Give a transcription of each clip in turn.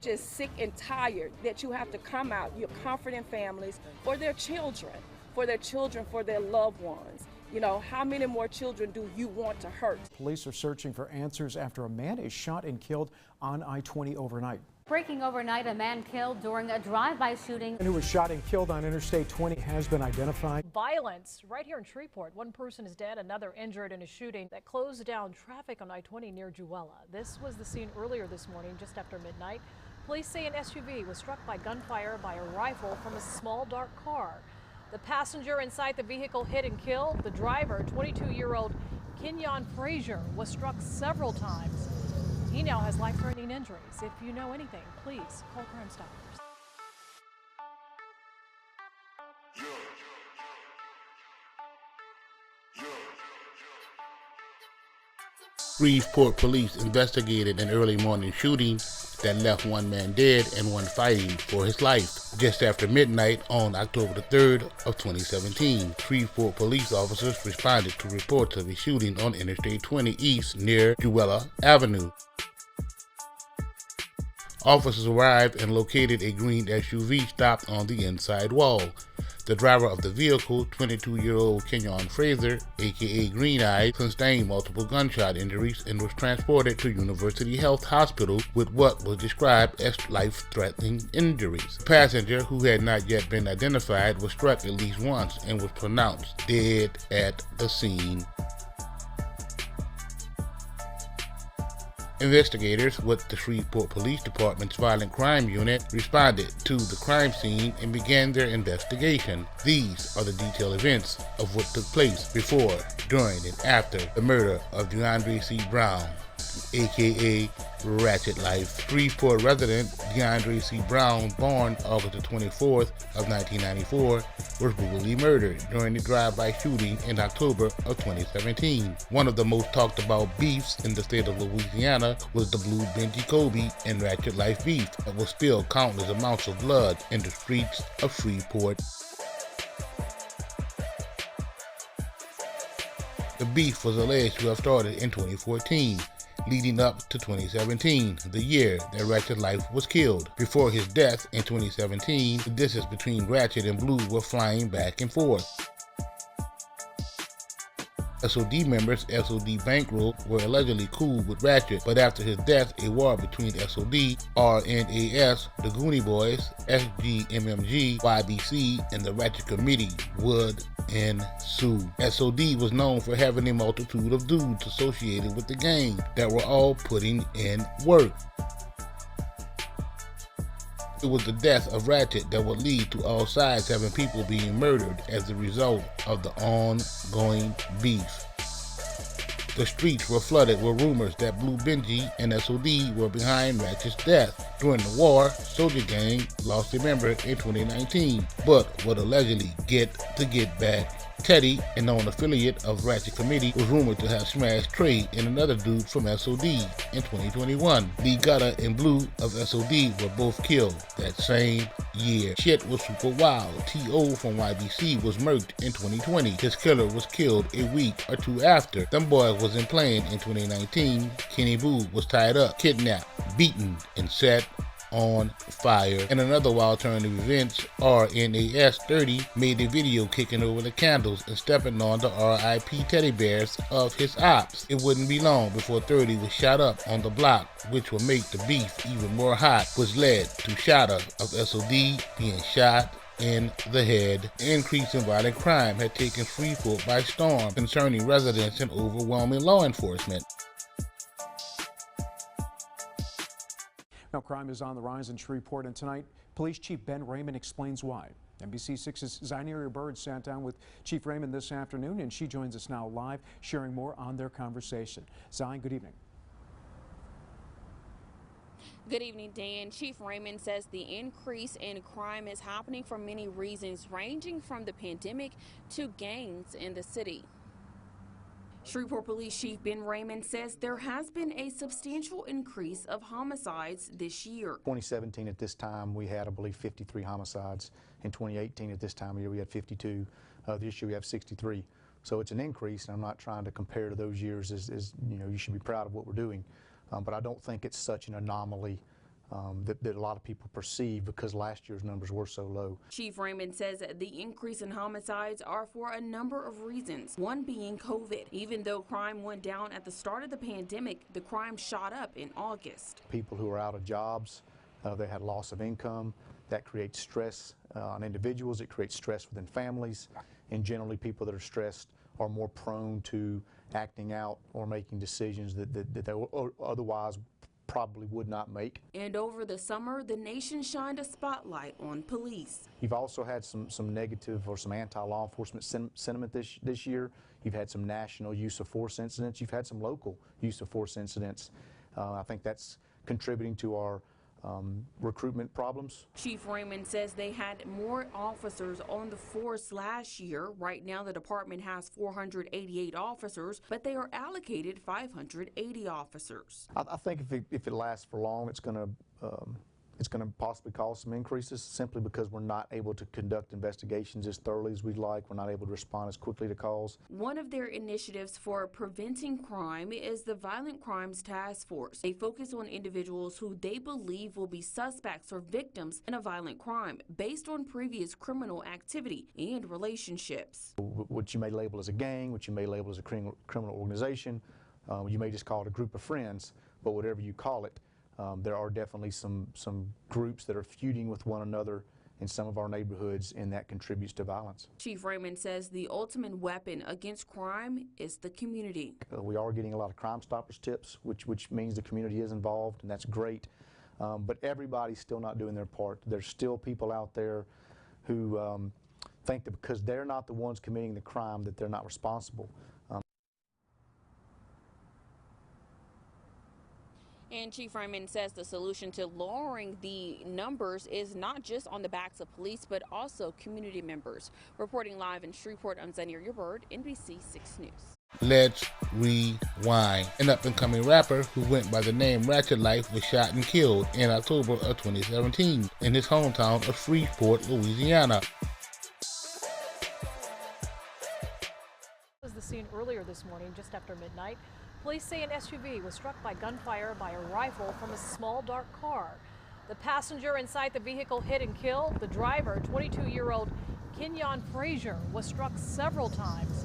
Just sick and tired that you have to come out. You're comforting families for their children, for their loved ones. You know, how many more children do you want to hurt? Police are searching for answers after a man is shot and killed on I-20 overnight. Breaking overnight, a man killed during a drive-by shooting. And who was shot and killed on Interstate 20 has been identified. Violence right here in Shreveport. One person is dead, another injured in a shooting that closed down traffic on I-20 near Jewella. This was the scene earlier this morning, just after midnight. Police say an SUV was struck by gunfire by a rifle from a small dark car. The passenger inside the vehicle hit and killed. The driver, 22-year-old Kenyon Frazier, was struck several times. He now has life-threatening injuries. If you know anything, please call Crime Stoppers. Shreveport police investigated an early morning shooting that left one man dead and one fighting for his life. Just after midnight on October the 3rd of 2017, Shreveport police officers responded to reports of a shooting on Interstate 20 East near Jewella Avenue. Officers arrived and located a green SUV stopped on the inside wall. The driver of the vehicle, 22-year-old Kenyon Frazier, aka Green Eye, sustained multiple gunshot injuries and was transported to University Health Hospital with what was described as life-threatening injuries. The passenger, who had not yet been identified, was struck at least once and was pronounced dead at the scene. Investigators with the Shreveport Police Department's Violent Crime Unit responded to the crime scene and began their investigation. These are the detailed events of what took place before, during, and after the murder of DeAndre C. Brown, aka Ratchet Life. Shreveport resident DeAndre C. Brown, born August the 24th of 1994, was brutally murdered during the drive-by shooting in October of 2017. One of the most talked about beefs in the state of Louisiana was the Blue Benji Kobe and Ratchet Life beef that will spill countless amounts of blood in the streets of Shreveport. The beef was alleged to have started in 2014. Leading up to 2017, the year that Ratchet Life was killed. Before his death in 2017, the distance between Ratchet and Blue were flying back and forth. SOD members, SOD Bankroll, were allegedly cool with Ratchet, but after his death, a war between SOD, RNAS, the Goonie Boys, SGMMG, YBC, and the Ratchet Committee would ensue. SOD was known for having a multitude of dudes associated with the gang that were all putting in work. It was the death of Ratchet that would lead to all sides having people being murdered as a result of the ongoing beef. The streets were flooded with rumors that Blue Benji and SOD were behind Ratchet's death. During the war, Soldier Gang lost a member in 2019, but would allegedly get back. Teddy, a known affiliate of Ratchet Committee, was rumored to have smashed Trey and another dude from SOD in 2021. Lee Gutter and Blue of SOD were both killed that same year. Shit was super wild. T.O. from YBC was murked in 2020. His killer was killed a week or two after. Them boys wasn't playing in 2019. Kenny Boo was tied up, kidnapped, beaten, and set on fire. In another wild turn of events, RNAS 30 made a video kicking over the candles and stepping on the RIP teddy bears of his ops. It wouldn't be long before 30 was shot up on the block, which would make the beef even more hot, which led to Shotta of SOD being shot in the head. The increase in violent crime had taken Shreveport by storm, concerning residents and overwhelming law enforcement. Now, crime is on the rise in Shreveport, and tonight, Police Chief Ben Raymond explains why. NBC6's Zyneria Bird sat down with Chief Raymond this afternoon, and she joins us now live, sharing more on their conversation. Zy, good evening. Good evening, Dan. Chief Raymond says the increase in crime is happening for many reasons, ranging from the pandemic to gangs in the city. Shreveport Police Chief Ben Raymond says there has been a substantial increase of homicides this year. 2017 at this time we had, I believe, 53 homicides. In 2018 at this time of year we had 52. This year we have 63. So it's an increase, and I'm not trying to compare to those years as you know, you should be proud of what we're doing. But I don't think it's such an anomaly that a lot of people perceive because last year's numbers were so low. Chief Raymond says the increase in homicides are for a number of reasons, one being COVID. Even though crime went down at the start of the pandemic, the crime shot up in August. People who are out of jobs, they had loss of income. That creates stress on individuals. It creates stress within families. And generally, people that are stressed are more prone to acting out or making decisions that they otherwise probably would not make. And over the summer, the nation shined a spotlight on police. You've also had some negative or some anti-law enforcement sentiment this year. You've had some national use of force incidents. You've had some local use of force incidents. I think that's contributing to our recruitment problems. Chief Raymond says they had more officers on the force last year. Right now the department has 488 officers, but they are allocated 580 officers. I think if it lasts for long, it's going to possibly cause some increases simply because we're not able to conduct investigations as thoroughly as we'd like. We're not able to respond as quickly to calls. One of their initiatives for preventing crime is the Violent Crimes Task Force. They focus on individuals who they believe will be suspects or victims in a violent crime based on previous criminal activity and relationships. What you may label as a gang, what you may label as a criminal organization, you may just call it a group of friends, but whatever you call it, there are definitely some groups that are feuding with one another in some of our neighborhoods, and that contributes to violence. Chief Raymond says the ultimate weapon against crime is the community. We are getting a lot of Crime Stoppers tips, which means the community is involved, and that's great. But everybody's still not doing their part. There's still people out there who think that because they're not the ones committing the crime that they're not responsible. And Chief Raymond says the solution to lowering the numbers is not just on the backs of police, but also community members. Reporting live in Shreveport, I'm Zania Bird, NBC 6 News. Let's rewind. An up-and-coming rapper who went by the name Rangerlaclave was shot and killed in October of 2017 in his hometown of Shreveport, Louisiana. Was the scene earlier this morning, just after midnight. Police say an SUV was struck by gunfire by a rifle from a small dark car. The passenger inside the vehicle hit and killed. The driver, 22-year-old Kenyon Frazier, was struck several times.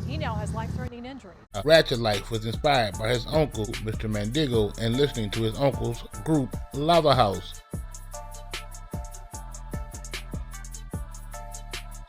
He now has life-threatening injuries. Rangerlaclave was inspired by his uncle, Mr. Mandigo, and listening to his uncle's group, Lava House.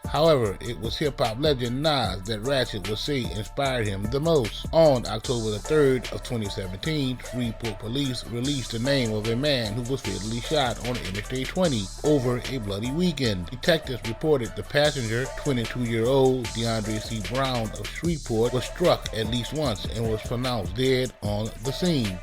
However, it was hip-hop legend Nas that Ratchet would say inspired him the most. On October the 3rd of 2017, Shreveport police released the name of a man who was fatally shot on Interstate 20 over a bloody weekend. Detectives reported the passenger, 22-year-old DeAndre C. Brown of Shreveport, was struck at least once and was pronounced dead on the scene.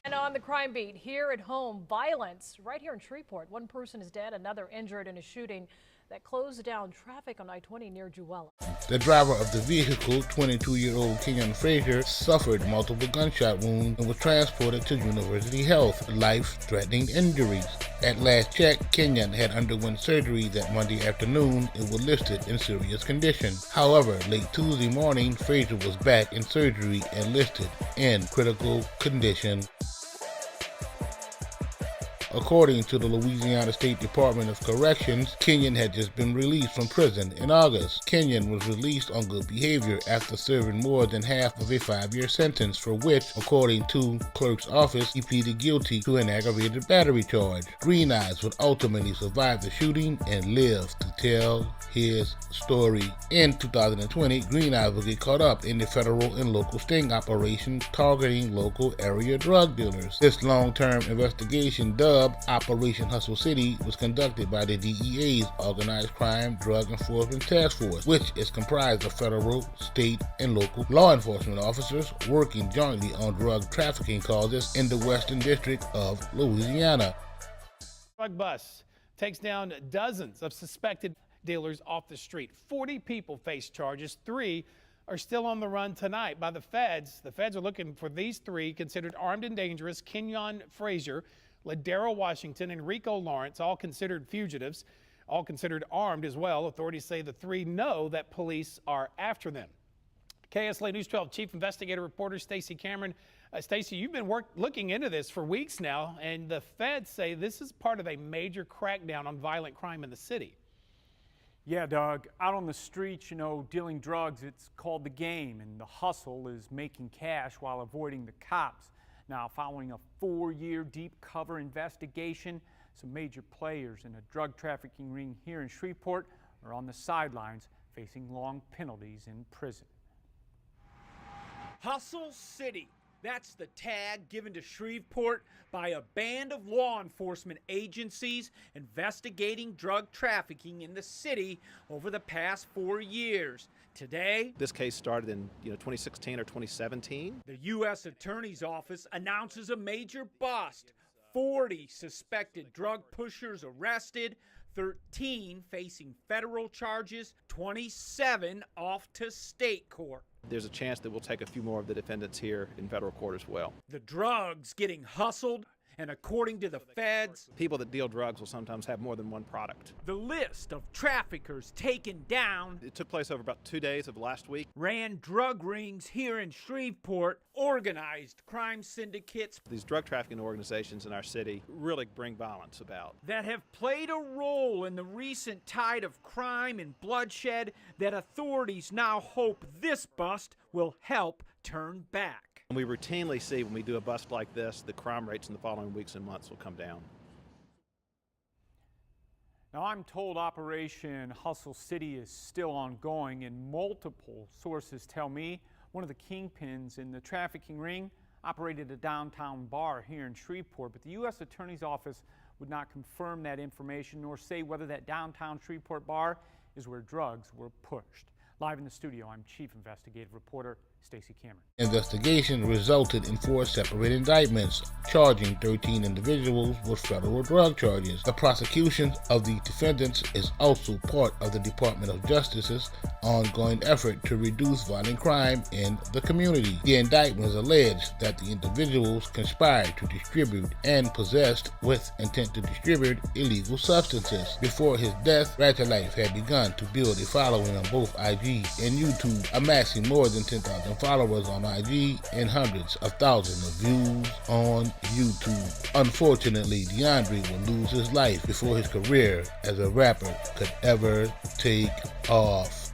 And on the crime beat, here at home, violence right here in Shreveport. One person is dead, another injured in a shooting that closed down traffic on I-20 near Juwella. The driver of the vehicle, 22-year-old Kenyon Frazier, suffered multiple gunshot wounds and was transported to University Health, life-threatening injuries. At last check, Kenyon had underwent surgery that Monday afternoon and was listed in serious condition. However, late Tuesday morning, Frazier was back in surgery and listed in critical condition. According to the Louisiana State Department of Corrections, Kenyon had just been released from prison in August. Kenyon was released on good behavior after serving more than half of a 5-year sentence, for which, according to clerk's office, he pleaded guilty to an aggravated battery charge. Green Eyes would ultimately survive the shooting and live to tell his story. In 2020, Green Eyes would get caught up in the federal and local sting operation targeting local area drug dealers. This long-term investigation, dubbed Operation Hustle City, was conducted by the DEA's Organized Crime Drug Enforcement Task Force, which is comprised of federal, state, and local law enforcement officers working jointly on drug trafficking causes in the Western District of Louisiana. Drug bus takes down dozens of suspected dealers off the street. 40 people face charges. 3 are still on the run tonight by the feds. The feds are looking for these 3 considered armed and dangerous: Kenyon Frazier, Ladero Washington, and Rico Lawrence, all considered fugitives, all considered armed as well. Authorities say the 3 know that police are after them. KSLA News 12 Chief Investigative Reporter Stacey Cameron Stacey, you've been looking into this for weeks now, and the feds say this is part of a major crackdown on violent crime in the city. Yeah, Doug, out on the streets, you know, dealing drugs, it's called the game, and the hustle is making cash while avoiding the cops. Now, following a 4-year deep cover investigation, some major players in a drug trafficking ring here in Shreveport are on the sidelines facing long penalties in prison. Hustle City. That's the tag given to Shreveport by a band of law enforcement agencies investigating drug trafficking in the city over the past 4 years. Today, this case started in 2016 or 2017. The U.S. Attorney's Office announces a major bust. 40 suspected drug pushers arrested, 13 facing federal charges, 27 off to state court. There's a chance that we'll take a few more of the defendants here in federal court as well. The drugs getting hustled, and according to the feds, people that deal drugs will sometimes have more than one product. The list of traffickers taken down. It took place over about 2 days of last week. Ran drug rings here in Shreveport, organized crime syndicates. These drug trafficking organizations in our city really bring violence about. That have played a role in the recent tide of crime and bloodshed that authorities now hope this bust will help turn back. And we routinely see when we do a bust like this, the crime rates in the following weeks and months will come down. Now, I'm told Operation Hustle City is still ongoing, and multiple sources tell me one of the kingpins in the trafficking ring operated a downtown bar here in Shreveport, but the U.S. Attorney's Office would not confirm that information nor say whether that downtown Shreveport bar is where drugs were pushed. Live in the studio, I'm Chief Investigative Reporter Stacey Cameron. Investigation resulted in 4 separate indictments, charging 13 individuals with federal drug charges. The prosecution of the defendants is also part of the Department of Justice's ongoing effort to reduce violent crime in the community. The indictments allege that the individuals conspired to distribute and possessed with intent to distribute illegal substances. Before his death, Rangerlaclave had begun to build a following on both IG and YouTube, amassing more than 10,000 followers on IG and hundreds of thousands of views on YouTube. Unfortunately, DeAndre will lose his life before his career as a rapper could ever take off.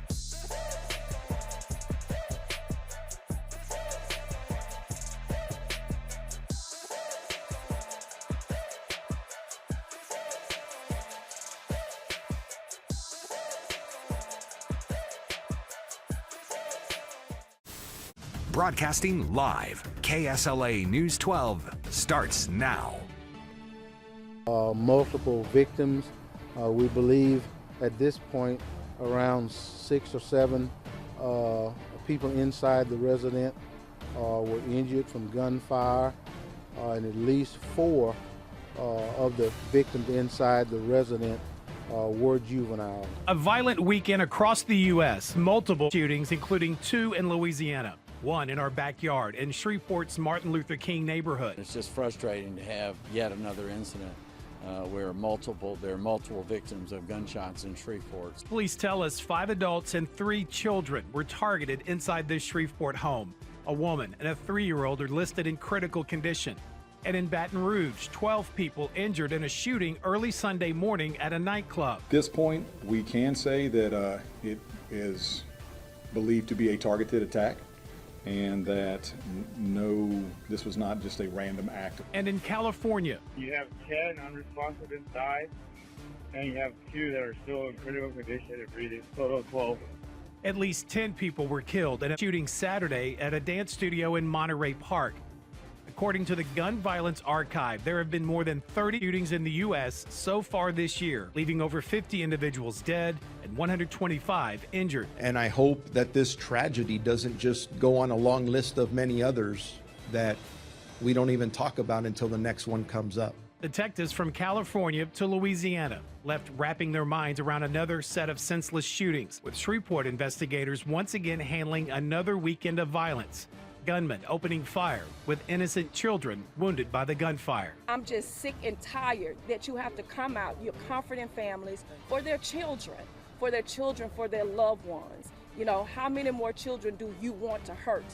Broadcasting live, KSLA News 12 starts now. Multiple victims. We believe at this point around 6 or 7 people inside the residence were injured from gunfire, and at least 4 of the victims inside the residence were juvenile. A violent weekend across the U.S. Multiple shootings, including 2 in Louisiana. 1 in our backyard in Shreveport's Martin Luther King neighborhood. It's just frustrating to have yet another incident where there are multiple victims of gunshots in Shreveport. Police tell us 5 adults and 3 children were targeted inside this Shreveport home. A woman and a 3-year-old are listed in critical condition. And in Baton Rouge, 12 people injured in a shooting early Sunday morning at a nightclub. At this point, we can say that it is believed to be a targeted attack, and that this was not just a random act. And in California, you have 10 unresponsive inside, and you have 2 that are still in critical condition and breathing, total of 12. At least 10 people were killed in a shooting Saturday at a dance studio in Monterey Park. According to the Gun Violence Archive, there have been more than 30 shootings in the U.S. so far this year, leaving over 50 individuals dead and 125 injured. And I hope that this tragedy doesn't just go on a long list of many others that we don't even talk about until the next one comes up. Detectives from California to Louisiana left wrapping their minds around another set of senseless shootings, with Shreveport investigators once again handling another weekend of violence. Gunmen opening fire with innocent children wounded by the gunfire. I'm just sick and tired that you have to come out. You're comforting families for their children, for their loved ones. You know, how many more children do you want to hurt?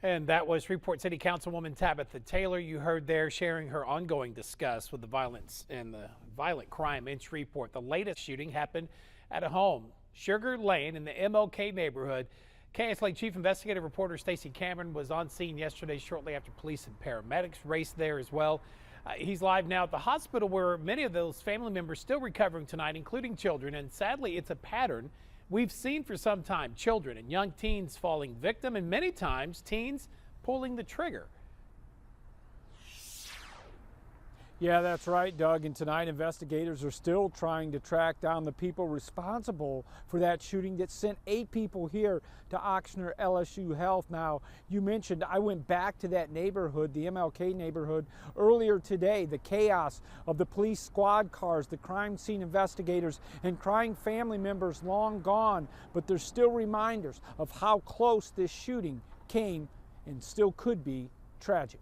And that was Shreveport City Councilwoman Tabitha Taylor. You heard there sharing her ongoing disgust with the violence and the violent crime in Shreveport. The latest shooting happened at a home, Sugar Lane in the MLK neighborhood. KSLA Chief Investigative Reporter Stacey Cameron was on scene yesterday shortly after police and paramedics raced there as well. He's live now at the hospital where many of those family members still recovering tonight, including children. And sadly, it's a pattern we've seen for some time. Children and young teens falling victim, and many times teens pulling the trigger. Yeah, that's right, Doug. And tonight, investigators are still trying to track down the people responsible for that shooting that sent 8 people here to Oxnard LSU Health. Now, you mentioned I went back to that neighborhood, the MLK neighborhood, earlier today. The chaos of the police squad cars, the crime scene investigators, and crying family members long gone. But there's still reminders of how close this shooting came and still could be tragic.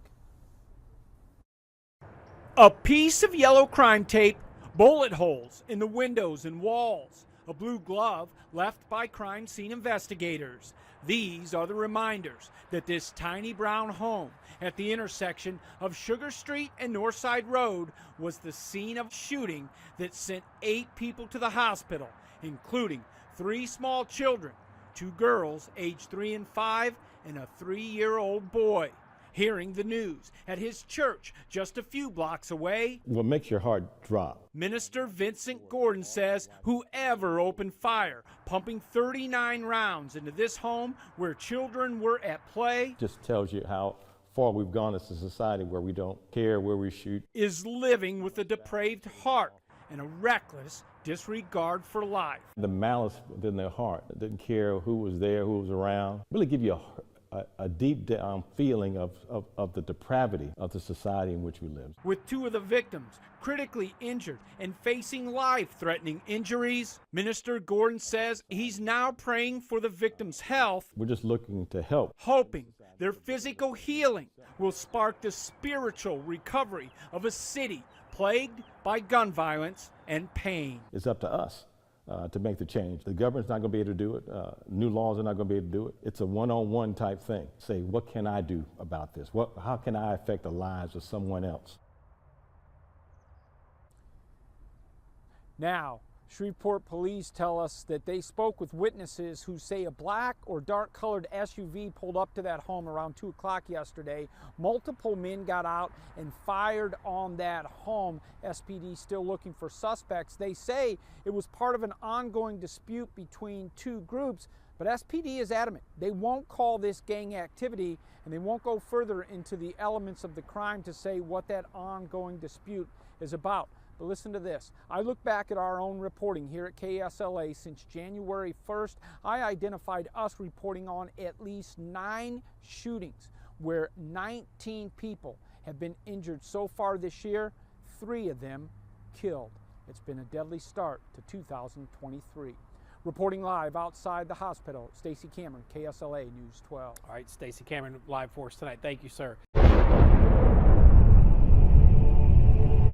A piece of yellow crime tape, bullet holes in the windows and walls, a blue glove left by crime scene investigators. These are the reminders that this tiny brown home at the intersection of Sugar Street and Northside Road was the scene of a shooting that sent 8 people to the hospital, including 3 small children, 2 girls aged 3 and 5, and a 3-year-old boy. Hearing the news at his church just a few blocks away, what makes your heart drop? Minister Vincent Gordon says whoever opened fire, pumping 39 rounds into this home where children were at play, Just tells you how far we've gone as a society where we don't care where we shoot, is living with a depraved heart and a reckless disregard for life. The malice within their heart, didn't care who was there, who was around, really give you a deep down feeling of the depravity of the society in which we live. With 2 of the victims critically injured and facing life-threatening injuries, Minister Gordon says he's now praying for the victims' health. We're just looking to help, hoping their physical healing will spark the spiritual recovery of a city plagued by gun violence and pain. It's up to us to make the change. The government's not going to be able to do it. New laws are not going to be able to do it. It's a one-on-one type thing. Say, what can I do about this? How can I affect the lives of someone else? Now, Shreveport police tell us that they spoke with witnesses who say a black or dark-colored SUV pulled up to that home around 2 o'clock yesterday. Multiple men got out and fired on that home. SPD still looking for suspects. They say it was part of an ongoing dispute between 2 groups, but SPD is adamant. They won't call this gang activity, and they won't go further into the elements of the crime to say what that ongoing dispute is about. But listen to this. I look back at our own reporting here at KSLA. Since January 1st, I identified us reporting on at least 9 shootings where 19 people have been injured so far this year, 3 of them killed. It's been a deadly start to 2023. Reporting live outside the hospital, Stacey Cameron, KSLA News 12. All right, Stacey Cameron live for us tonight. Thank you, sir.